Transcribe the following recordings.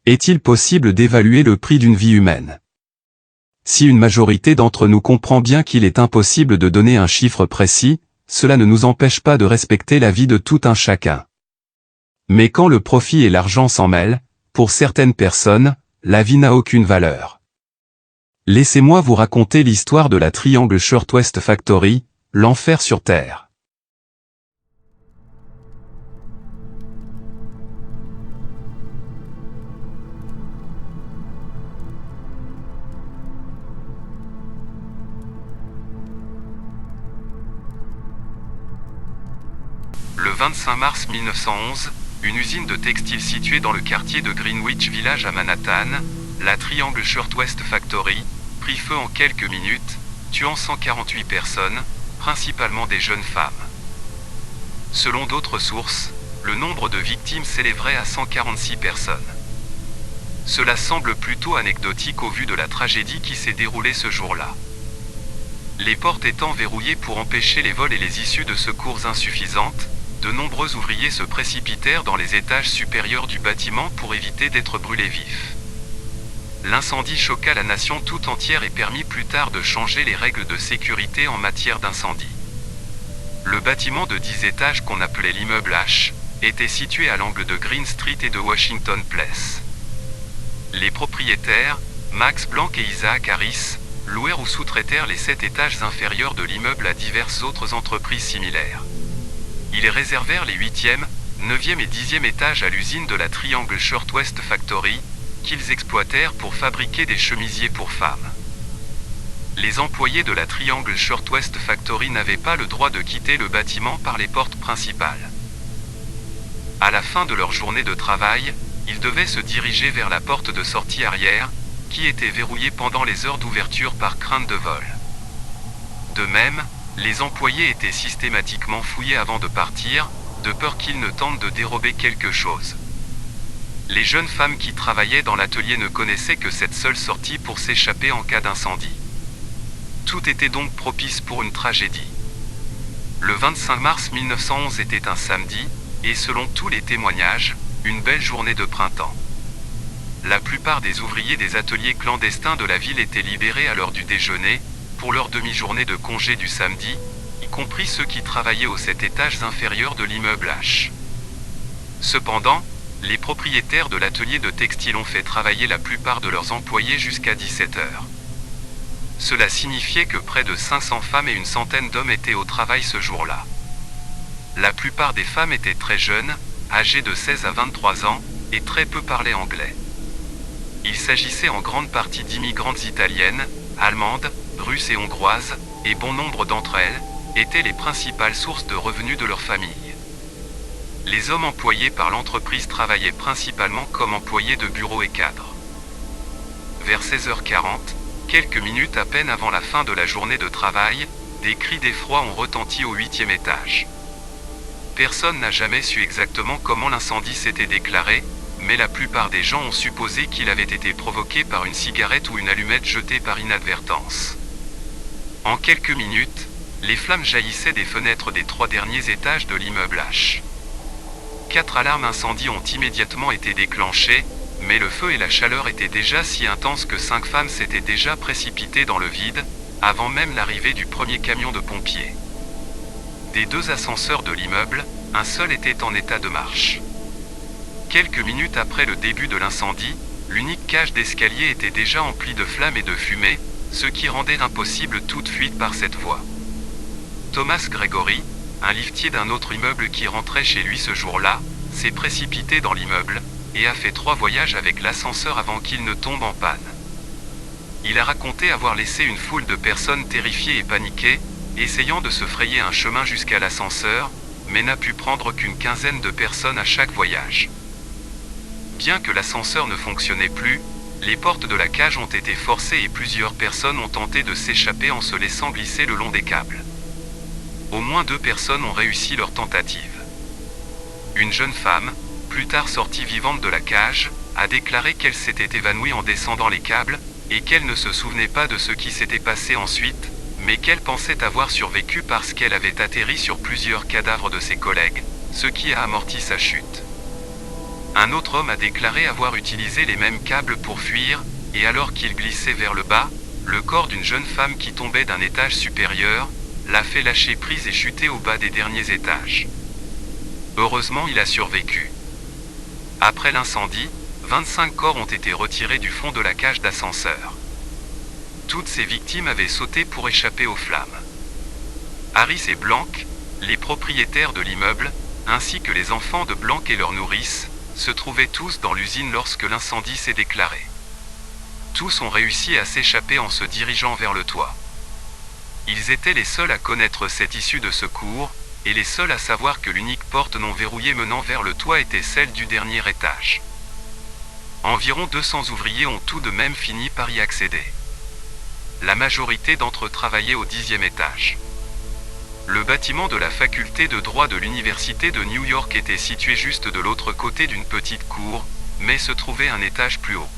Est-il possible d'évaluer le prix d'une vie humaine? Si une majorité d'entre nous comprend bien qu'il est impossible de donner un chiffre précis, cela ne nous empêche pas de respecter la vie de tout un chacun. Mais quand le profit et l'argent s'en mêlent, pour certaines personnes, la vie n'a aucune valeur. Laissez-moi vous raconter l'histoire de la Triangle Shirtwaist Factory, l'enfer sur Terre. Le 25 mars 1911, une usine de textile située dans le quartier de Greenwich Village à Manhattan, la Triangle Shirtwaist Factory, prit feu en quelques minutes, tuant 148 personnes, principalement des jeunes femmes. Selon d'autres sources, le nombre de victimes s'élèverait à 146 personnes. Cela semble plutôt anecdotique au vu de la tragédie qui s'est déroulée ce jour-là. Les portes étant verrouillées pour empêcher les vols et les issues de secours insuffisantes, de nombreux ouvriers se précipitèrent dans les étages supérieurs du bâtiment pour éviter d'être brûlés vifs. L'incendie choqua la nation tout entière et permit plus tard de changer les règles de sécurité en matière d'incendie. Le bâtiment de 10 étages qu'on appelait l'immeuble H était situé à l'angle de Green Street et de Washington Place. Les propriétaires, Max Planck et Isaac Harris, louèrent ou sous-traitèrent les 7 étages inférieurs de l'immeuble à diverses autres entreprises similaires. Ils réservèrent les 8e, 9e et 10e étages à l'usine de la Triangle Shirtwaist Factory, qu'ils exploitèrent pour fabriquer des chemisiers pour femmes. Les employés de la Triangle Shirtwaist Factory n'avaient pas le droit de quitter le bâtiment par les portes principales. À la fin de leur journée de travail, ils devaient se diriger vers la porte de sortie arrière, qui était verrouillée pendant les heures d'ouverture par crainte de vol. De même, les employés étaient systématiquement fouillés avant de partir, de peur qu'ils ne tentent de dérober quelque chose. Les jeunes femmes qui travaillaient dans l'atelier ne connaissaient que cette seule sortie pour s'échapper en cas d'incendie. Tout était donc propice pour une tragédie. Le 25 mars 1911 était un samedi, et selon tous les témoignages, une belle journée de printemps. La plupart des ouvriers des ateliers clandestins de la ville étaient libérés à l'heure du déjeuner, pour leur demi-journée de congé du samedi, y compris ceux qui travaillaient aux 7 étages inférieurs de l'immeuble H. Cependant, les propriétaires de l'atelier de textile ont fait travailler la plupart de leurs employés jusqu'à 17 heures. Cela signifiait que près de 500 femmes et une centaine d'hommes étaient au travail ce jour-là. La plupart des femmes étaient très jeunes, âgées de 16 à 23 ans, et très peu parlaient anglais. Il s'agissait en grande partie d'immigrantes italiennes, allemandes, russes et hongroises, et bon nombre d'entre elles étaient les principales sources de revenus de leur famille. Les hommes employés par l'entreprise travaillaient principalement comme employés de bureau et cadres. Vers 16h40, quelques minutes à peine avant la fin de la journée de travail, des cris d'effroi ont retenti au 8e étage. Personne n'a jamais su exactement comment l'incendie s'était déclaré, mais la plupart des gens ont supposé qu'il avait été provoqué par une cigarette ou une allumette jetée par inadvertance. En quelques minutes, les flammes jaillissaient des fenêtres des 3 derniers étages de l'immeuble H. 4 alarmes incendie ont immédiatement été déclenchées, mais le feu et la chaleur étaient déjà si intenses que 5 femmes s'étaient déjà précipitées dans le vide, avant même l'arrivée du premier camion de pompiers. Des 2 ascenseurs de l'immeuble, un seul était en état de marche. Quelques minutes après le début de l'incendie, l'unique cage d'escalier était déjà emplie de flammes et de fumée, ce qui rendait impossible toute fuite par cette voie. Thomas Gregory, un liftier d'un autre immeuble qui rentrait chez lui ce jour-là, s'est précipité dans l'immeuble, et a fait 3 voyages avec l'ascenseur avant qu'il ne tombe en panne. Il a raconté avoir laissé une foule de personnes terrifiées et paniquées, essayant de se frayer un chemin jusqu'à l'ascenseur, mais n'a pu prendre qu'une quinzaine de personnes à chaque voyage. Bien que l'ascenseur ne fonctionnait plus, les portes de la cage ont été forcées et plusieurs personnes ont tenté de s'échapper en se laissant glisser le long des câbles. Au moins 2 personnes ont réussi leur tentative. Une jeune femme, plus tard sortie vivante de la cage, a déclaré qu'elle s'était évanouie en descendant les câbles, et qu'elle ne se souvenait pas de ce qui s'était passé ensuite, mais qu'elle pensait avoir survécu parce qu'elle avait atterri sur plusieurs cadavres de ses collègues, ce qui a amorti sa chute. Un autre homme a déclaré avoir utilisé les mêmes câbles pour fuir, et alors qu'il glissait vers le bas, le corps d'une jeune femme qui tombait d'un étage supérieur, l'a fait lâcher prise et chuter au bas des derniers étages. Heureusement, il a survécu. Après l'incendie, 25 corps ont été retirés du fond de la cage d'ascenseur. Toutes ces victimes avaient sauté pour échapper aux flammes. Harris et Blanc, les propriétaires de l'immeuble, ainsi que les enfants de Blanc et leur nourrice, se trouvaient tous dans l'usine lorsque l'incendie s'est déclaré. Tous ont réussi à s'échapper en se dirigeant vers le toit. Ils étaient les seuls à connaître cette issue de secours, et les seuls à savoir que l'unique porte non verrouillée menant vers le toit était celle du dernier étage. Environ 200 ouvriers ont tout de même fini par y accéder. La majorité d'entre eux travaillaient au 10e étage. Le bâtiment de la faculté de droit de l'université de New York était situé juste de l'autre côté d'une petite cour, mais se trouvait un étage plus haut.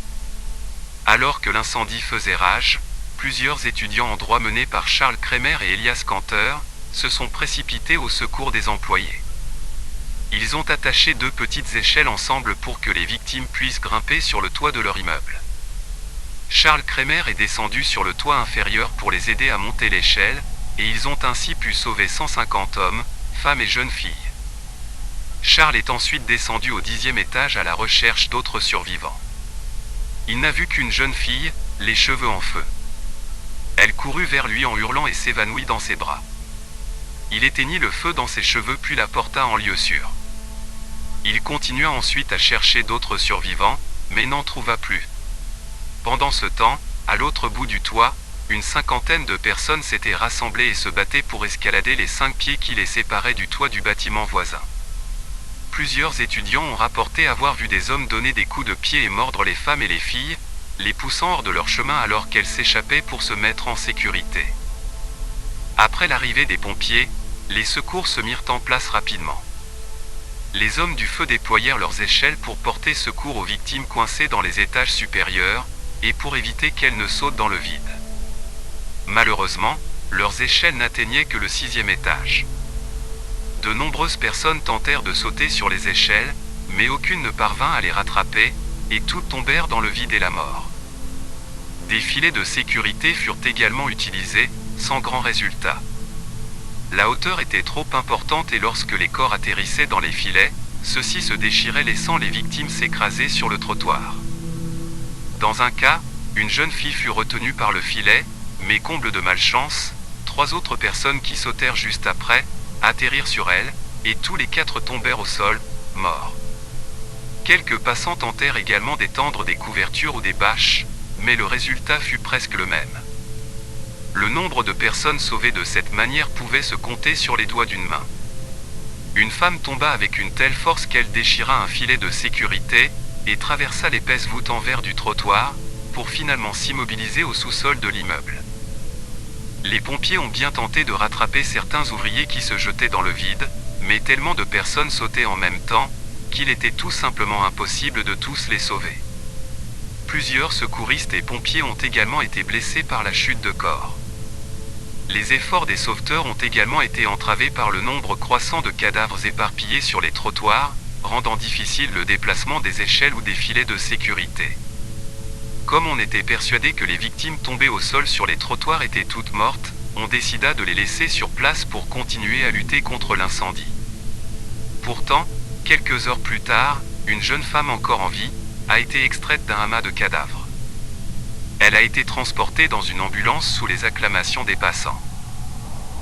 Alors que l'incendie faisait rage, plusieurs étudiants en droit menés par Charles Kramer et Elias Kanter se sont précipités au secours des employés. Ils ont attaché 2 petites échelles ensemble pour que les victimes puissent grimper sur le toit de leur immeuble. Charles Kramer est descendu sur le toit inférieur pour les aider à monter l'échelle, et ils ont ainsi pu sauver 150 hommes, femmes et jeunes filles. Charles est ensuite descendu au 10e étage à la recherche d'autres survivants. Il n'a vu qu'une jeune fille, les cheveux en feu. Elle courut vers lui en hurlant et s'évanouit dans ses bras. Il éteignit le feu dans ses cheveux puis la porta en lieu sûr. Il continua ensuite à chercher d'autres survivants, mais n'en trouva plus. Pendant ce temps, à l'autre bout du toit, une cinquantaine de personnes s'étaient rassemblées et se battaient pour escalader les 5 pieds qui les séparaient du toit du bâtiment voisin. Plusieurs étudiants ont rapporté avoir vu des hommes donner des coups de pied et mordre les femmes et les filles, les poussant hors de leur chemin alors qu'elles s'échappaient pour se mettre en sécurité. Après l'arrivée des pompiers, les secours se mirent en place rapidement. Les hommes du feu déployèrent leurs échelles pour porter secours aux victimes coincées dans les étages supérieurs, et pour éviter qu'elles ne sautent dans le vide. Malheureusement, leurs échelles n'atteignaient que le 6e étage. De nombreuses personnes tentèrent de sauter sur les échelles, mais aucune ne parvint à les rattraper, et toutes tombèrent dans le vide et la mort. Des filets de sécurité furent également utilisés, sans grand résultat. La hauteur était trop importante et lorsque les corps atterrissaient dans les filets, ceux-ci se déchiraient laissant les victimes s'écraser sur le trottoir. Dans un cas, une jeune fille fut retenue par le filet, mais comble de malchance, 3 autres personnes qui sautèrent juste après, atterrirent sur elle, et tous les 4 tombèrent au sol, morts. Quelques passants tentèrent également d'étendre des couvertures ou des bâches, mais le résultat fut presque le même. Le nombre de personnes sauvées de cette manière pouvait se compter sur les doigts d'une main. Une femme tomba avec une telle force qu'elle déchira un filet de sécurité, et traversa l'épaisse voûte en verre du trottoir, pour finalement s'immobiliser au sous-sol de l'immeuble. Les pompiers ont bien tenté de rattraper certains ouvriers qui se jetaient dans le vide, mais tellement de personnes sautaient en même temps, qu'il était tout simplement impossible de tous les sauver. Plusieurs secouristes et pompiers ont également été blessés par la chute de corps. Les efforts des sauveteurs ont également été entravés par le nombre croissant de cadavres éparpillés sur les trottoirs, rendant difficile le déplacement des échelles ou des filets de sécurité. Comme on était persuadé que les victimes tombées au sol sur les trottoirs étaient toutes mortes, on décida de les laisser sur place pour continuer à lutter contre l'incendie. Pourtant, quelques heures plus tard, une jeune femme encore en vie a été extraite d'un amas de cadavres. Elle a été transportée dans une ambulance sous les acclamations des passants.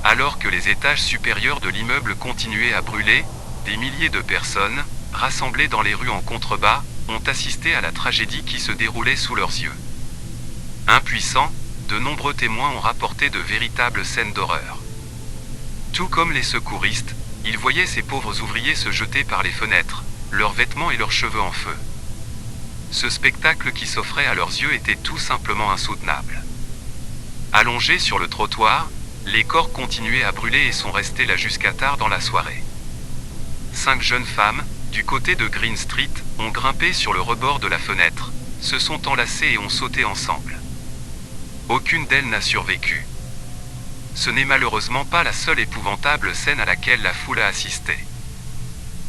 Alors que les étages supérieurs de l'immeuble continuaient à brûler, des milliers de personnes, rassemblées dans les rues en contrebas, ont assisté à la tragédie qui se déroulait sous leurs yeux. Impuissants, de nombreux témoins ont rapporté de véritables scènes d'horreur. Tout comme les secouristes, ils voyaient ces pauvres ouvriers se jeter par les fenêtres, leurs vêtements et leurs cheveux en feu. Ce spectacle qui s'offrait à leurs yeux était tout simplement insoutenable. Allongés sur le trottoir, les corps continuaient à brûler et sont restés là jusqu'à tard dans la soirée. 5 jeunes femmes, du côté de Green Street, ont grimpé sur le rebord de la fenêtre, se sont enlacées et ont sauté ensemble. Aucune d'elles n'a survécu. Ce n'est malheureusement pas la seule épouvantable scène à laquelle la foule a assisté.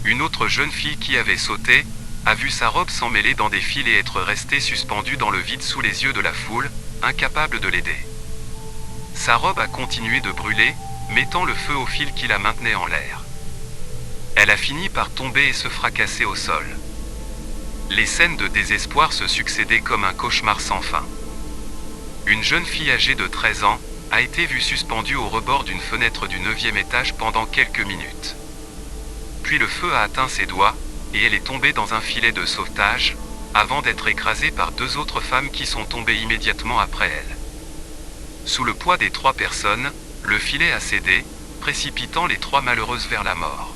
Une autre jeune fille qui avait sauté, a vu sa robe s'emmêler dans des fils et être restée suspendue dans le vide sous les yeux de la foule, incapable de l'aider. Sa robe a continué de brûler, mettant le feu au fil qui la maintenait en l'air. Elle a fini par tomber et se fracasser au sol. Les scènes de désespoir se succédaient comme un cauchemar sans fin. Une jeune fille âgée de 13 ans a été vue suspendue au rebord d'une fenêtre du 9e étage pendant quelques minutes. Puis le feu a atteint ses doigts, et elle est tombée dans un filet de sauvetage, avant d'être écrasée par 2 autres femmes qui sont tombées immédiatement après elle. Sous le poids des 3 personnes, le filet a cédé, précipitant les 3 malheureuses vers la mort.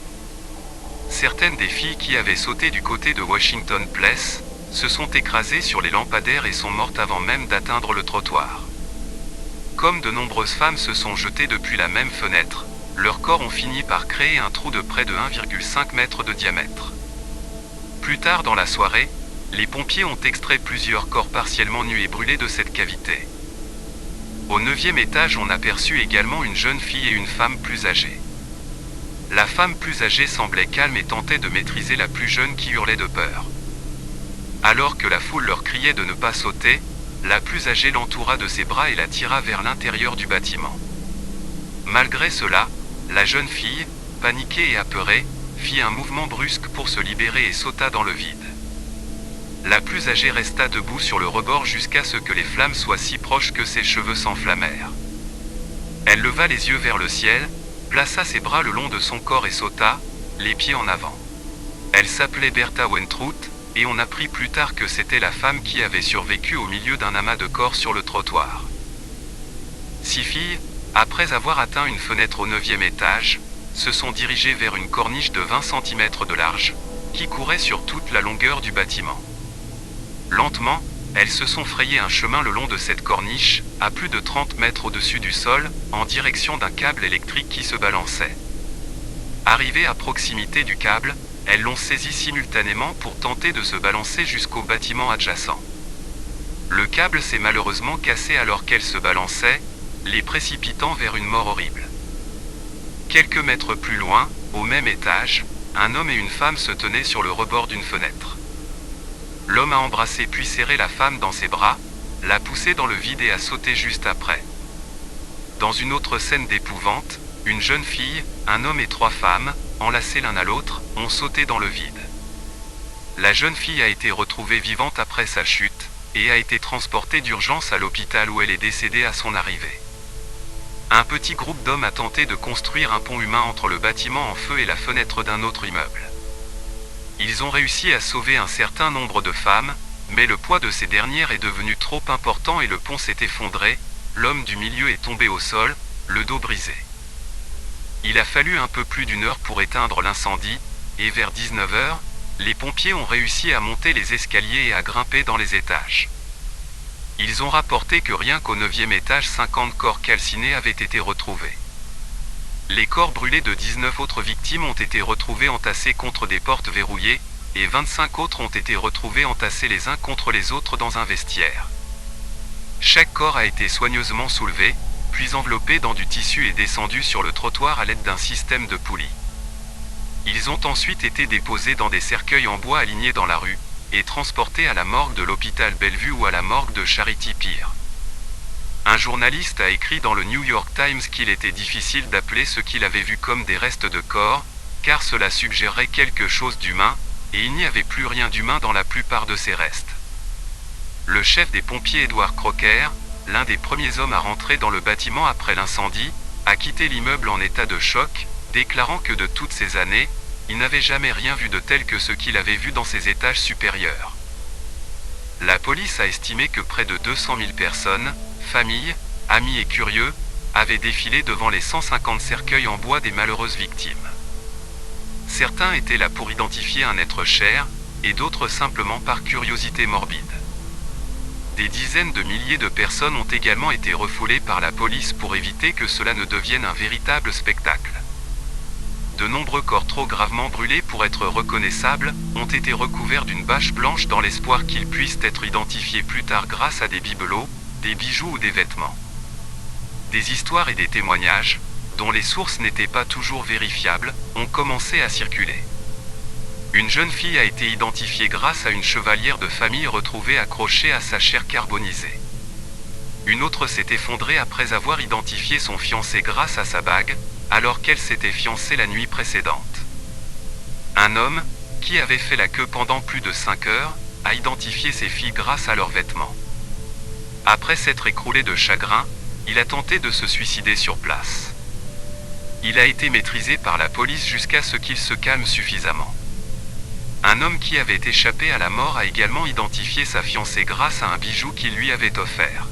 Certaines des filles qui avaient sauté du côté de Washington Place se sont écrasées sur les lampadaires et sont mortes avant même d'atteindre le trottoir. Comme de nombreuses femmes se sont jetées depuis la même fenêtre, leurs corps ont fini par créer un trou de près de 1,5 mètre de diamètre. Plus tard dans la soirée, les pompiers ont extrait plusieurs corps partiellement nus et brûlés de cette cavité. Au 9e étage, on aperçut également une jeune fille et une femme plus âgée. La femme plus âgée semblait calme et tentait de maîtriser la plus jeune qui hurlait de peur. Alors que la foule leur criait de ne pas sauter, la plus âgée l'entoura de ses bras et la tira vers l'intérieur du bâtiment. Malgré cela, la jeune fille, paniquée et apeurée, fit un mouvement brusque pour se libérer et sauta dans le vide. La plus âgée resta debout sur le rebord jusqu'à ce que les flammes soient si proches que ses cheveux s'enflammèrent. Elle leva les yeux vers le ciel, plaça ses bras le long de son corps et sauta, les pieds en avant. Elle s'appelait Bertha Wentrout, et on apprit plus tard que c'était la femme qui avait survécu au milieu d'un amas de corps sur le trottoir. 6 filles, après avoir atteint une fenêtre au 9e étage, se sont dirigées vers une corniche de 20 cm de large, qui courait sur toute la longueur du bâtiment. Lentement, elles se sont frayé un chemin le long de cette corniche, à plus de 30 mètres au-dessus du sol, en direction d'un câble électrique qui se balançait. Arrivées à proximité du câble, elles l'ont saisi simultanément pour tenter de se balancer jusqu'au bâtiment adjacent. Le câble s'est malheureusement cassé alors qu'elles se balançaient, les précipitant vers une mort horrible. Quelques mètres plus loin, au même étage, un homme et une femme se tenaient sur le rebord d'une fenêtre. L'homme a embrassé puis serré la femme dans ses bras, l'a poussée dans le vide et a sauté juste après. Dans une autre scène d'épouvante, une jeune fille, un homme et 3 femmes, enlacés l'un à l'autre, ont sauté dans le vide. La jeune fille a été retrouvée vivante après sa chute, et a été transportée d'urgence à l'hôpital où elle est décédée à son arrivée. Un petit groupe d'hommes a tenté de construire un pont humain entre le bâtiment en feu et la fenêtre d'un autre immeuble. Ils ont réussi à sauver un certain nombre de femmes, mais le poids de ces dernières est devenu trop important et le pont s'est effondré, l'homme du milieu est tombé au sol, le dos brisé. Il a fallu un peu plus d'1 heure pour éteindre l'incendie, et vers 19 h, les pompiers ont réussi à monter les escaliers et à grimper dans les étages. Ils ont rapporté que rien qu'au 9e étage 50 corps calcinés avaient été retrouvés. Les corps brûlés de 19 autres victimes ont été retrouvés entassés contre des portes verrouillées, et 25 autres ont été retrouvés entassés les uns contre les autres dans un vestiaire. Chaque corps a été soigneusement soulevé, puis enveloppé dans du tissu et descendu sur le trottoir à l'aide d'un système de poulies. Ils ont ensuite été déposés dans des cercueils en bois alignés dans la rue, et transportés à la morgue de l'hôpital Bellevue ou à la morgue de Charity Pier. Un journaliste a écrit dans le New York Times qu'il était difficile d'appeler ce qu'il avait vu comme des restes de corps, car cela suggérerait quelque chose d'humain, et il n'y avait plus rien d'humain dans la plupart de ces restes. Le chef des pompiers Edward Crocker, l'un des premiers hommes à rentrer dans le bâtiment après l'incendie, a quitté l'immeuble en état de choc, déclarant que de toutes ces années, il n'avait jamais rien vu de tel que ce qu'il avait vu dans ses étages supérieurs. La police a estimé que près de 200 000 personnes, familles, amis et curieux, avaient défilé devant les 150 cercueils en bois des malheureuses victimes. Certains étaient là pour identifier un être cher, et d'autres simplement par curiosité morbide. Des dizaines de milliers de personnes ont également été refoulées par la police pour éviter que cela ne devienne un véritable spectacle. De nombreux corps trop gravement brûlés pour être reconnaissables ont été recouverts d'une bâche blanche dans l'espoir qu'ils puissent être identifiés plus tard grâce à des bibelots, des bijoux ou des vêtements. Des histoires et des témoignages, dont les sources n'étaient pas toujours vérifiables, ont commencé à circuler. Une jeune fille a été identifiée grâce à une chevalière de famille retrouvée accrochée à sa chair carbonisée. Une autre s'est effondrée après avoir identifié son fiancé grâce à sa bague, alors qu'elle s'était fiancée la nuit précédente. Un homme, qui avait fait la queue pendant plus de 5 heures, a identifié ses filles grâce à leurs vêtements. Après s'être écroulé de chagrin, il a tenté de se suicider sur place. Il a été maîtrisé par la police jusqu'à ce qu'il se calme suffisamment. Un homme qui avait échappé à la mort a également identifié sa fiancée grâce à un bijou qu'il lui avait offert.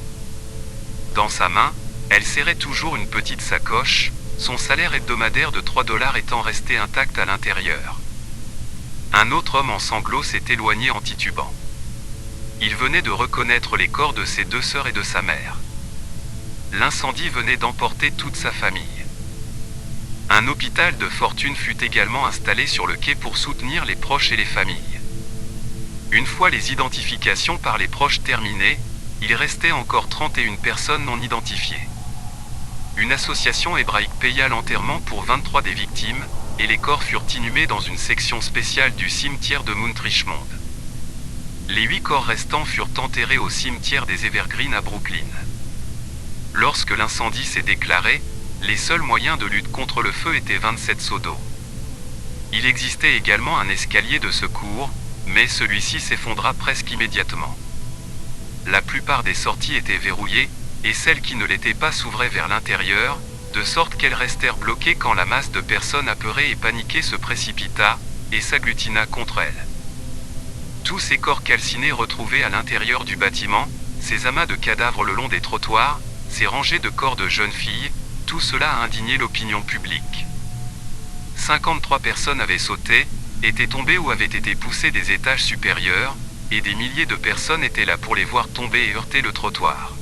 Dans sa main, elle serrait toujours une petite sacoche, son salaire hebdomadaire de 3 $ étant resté intact à l'intérieur. Un autre homme en sanglots s'est éloigné en titubant. Il venait de reconnaître les corps de ses 2 sœurs et de sa mère. L'incendie venait d'emporter toute sa famille. Un hôpital de fortune fut également installé sur le quai pour soutenir les proches et les familles. Une fois les identifications par les proches terminées, il restait encore 31 personnes non identifiées. Une association hébraïque paya l'enterrement pour 23 des victimes, et les corps furent inhumés dans une section spéciale du cimetière de Mount Richmond. Les 8 corps restants furent enterrés au cimetière des Evergreens à Brooklyn. Lorsque l'incendie s'est déclaré, les seuls moyens de lutte contre le feu étaient 27 seaux d'eau. Il existait également un escalier de secours, mais celui-ci s'effondra presque immédiatement. La plupart des sorties étaient verrouillées, et celles qui ne l'étaient pas s'ouvraient vers l'intérieur, de sorte qu'elles restèrent bloquées quand la masse de personnes apeurées et paniquées se précipita, et s'agglutina contre elles. Tous ces corps calcinés retrouvés à l'intérieur du bâtiment, ces amas de cadavres le long des trottoirs, ces rangées de corps de jeunes filles, tout cela a indigné l'opinion publique. 53 personnes avaient sauté, étaient tombées ou avaient été poussées des étages supérieurs, et des milliers de personnes étaient là pour les voir tomber et heurter le trottoir.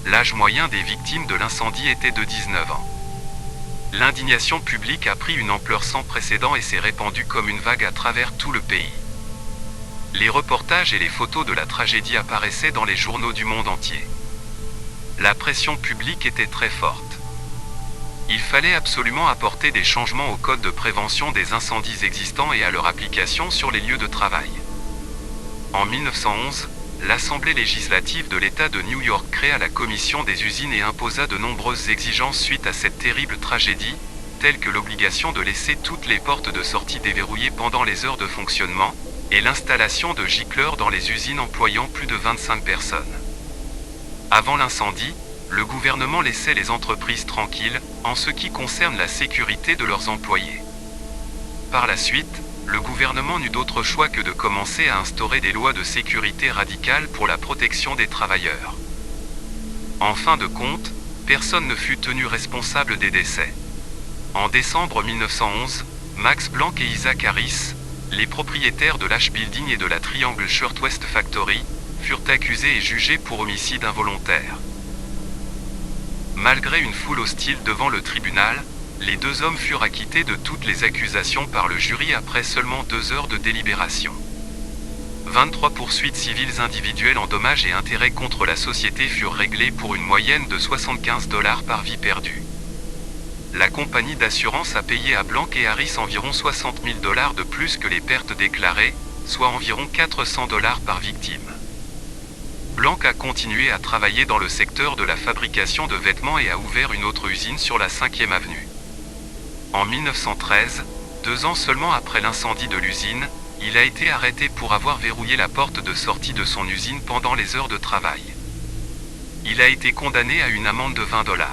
L'âge moyen des victimes de l'incendie était de 19 ans. L'indignation publique a pris une ampleur sans précédent et s'est répandue comme une vague à travers tout le pays. Les reportages et les photos de la tragédie apparaissaient dans les journaux du monde entier. La pression publique était très forte. Il fallait absolument apporter des changements au code de prévention des incendies existants et à leur application sur les lieux de travail. En 1911, l'Assemblée législative de l'État de New York créa la commission des usines et imposa de nombreuses exigences suite à cette terrible tragédie, telles que l'obligation de laisser toutes les portes de sortie déverrouillées pendant les heures de fonctionnement, et l'installation de gicleurs dans les usines employant plus de 25 personnes. Avant l'incendie, le gouvernement laissait les entreprises tranquilles, en ce qui concerne la sécurité de leurs employés. Par la suite, le gouvernement n'eut d'autre choix que de commencer à instaurer des lois de sécurité radicales pour la protection des travailleurs. En fin de compte, personne ne fut tenu responsable des décès. En décembre 1911, Max Planck et Isaac Harris, les propriétaires de l'H Building et de la Triangle Shirtwaist Factory, furent accusés et jugés pour homicide involontaire. Malgré une foule hostile devant le tribunal, les 2 hommes furent acquittés de toutes les accusations par le jury après seulement 2 heures de délibération. 23 poursuites civiles individuelles en dommages et intérêts contre la société furent réglées pour une moyenne de 75 $ par vie perdue. La compagnie d'assurance a payé à Blank et Harris environ 60 000 $ de plus que les pertes déclarées, soit environ 400 $ par victime. Blank a continué à travailler dans le secteur de la fabrication de vêtements et a ouvert une autre usine sur la 5e avenue. En 1913, 2 ans seulement après l'incendie de l'usine, il a été arrêté pour avoir verrouillé la porte de sortie de son usine pendant les heures de travail. Il a été condamné à une amende de 20 $.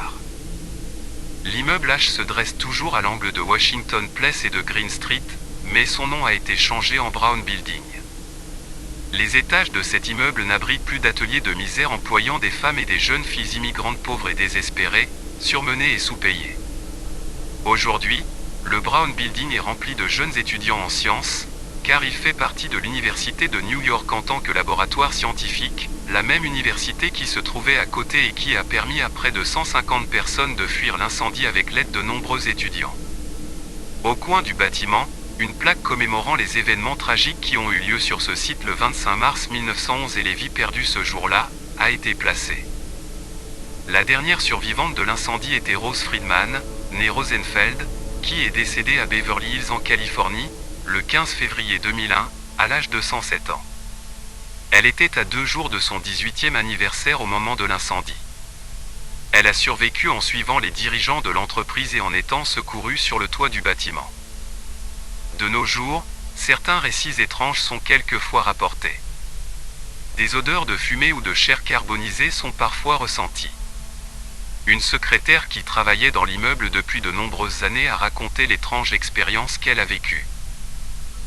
L'immeuble H se dresse toujours à l'angle de Washington Place et de Green Street, mais son nom a été changé en Brown Building. Les étages de cet immeuble n'abritent plus d'ateliers de misère employant des femmes et des jeunes filles immigrantes pauvres et désespérées, surmenées et sous-payées. Aujourd'hui, le Brown Building est rempli de jeunes étudiants en sciences, car il fait partie de l'Université de New York en tant que laboratoire scientifique, la même université qui se trouvait à côté et qui a permis à près de 150 personnes de fuir l'incendie avec l'aide de nombreux étudiants. Au coin du bâtiment, une plaque commémorant les événements tragiques qui ont eu lieu sur ce site le 25 mars 1911 et les vies perdues ce jour-là, a été placée. La dernière survivante de l'incendie était Rose Friedman, née Rosenfeld, qui est décédée à Beverly Hills en Californie, le 15 février 2001, à l'âge de 107 ans. Elle était à 2 jours de son 18e anniversaire au moment de l'incendie. Elle a survécu en suivant les dirigeants de l'entreprise et en étant secourue sur le toit du bâtiment. De nos jours, certains récits étranges sont quelquefois rapportés. Des odeurs de fumée ou de chair carbonisée sont parfois ressenties. Une secrétaire qui travaillait dans l'immeuble depuis de nombreuses années a raconté l'étrange expérience qu'elle a vécue.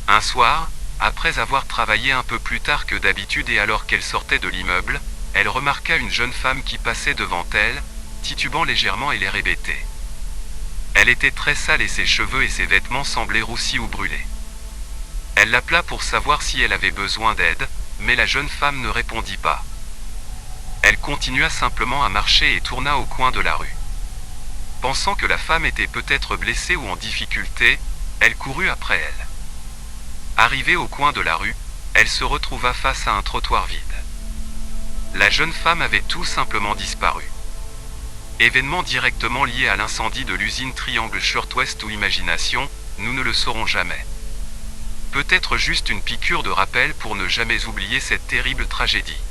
Un soir, après avoir travaillé un peu plus tard que d'habitude et alors qu'elle sortait de l'immeuble, elle remarqua une jeune femme qui passait devant elle, titubant légèrement et l'air hébété. Elle était très sale et ses cheveux et ses vêtements semblaient roussis ou brûlés. Elle l'appela pour savoir si elle avait besoin d'aide, mais la jeune femme ne répondit pas. Elle continua simplement à marcher et tourna au coin de la rue. Pensant que la femme était peut-être blessée ou en difficulté, elle courut après elle. Arrivée au coin de la rue, elle se retrouva face à un trottoir vide. La jeune femme avait tout simplement disparu. Événement directement lié à l'incendie de l'usine Triangle Shirtwaist ou Imagination, nous ne le saurons jamais. Peut-être juste une piqûre de rappel pour ne jamais oublier cette terrible tragédie.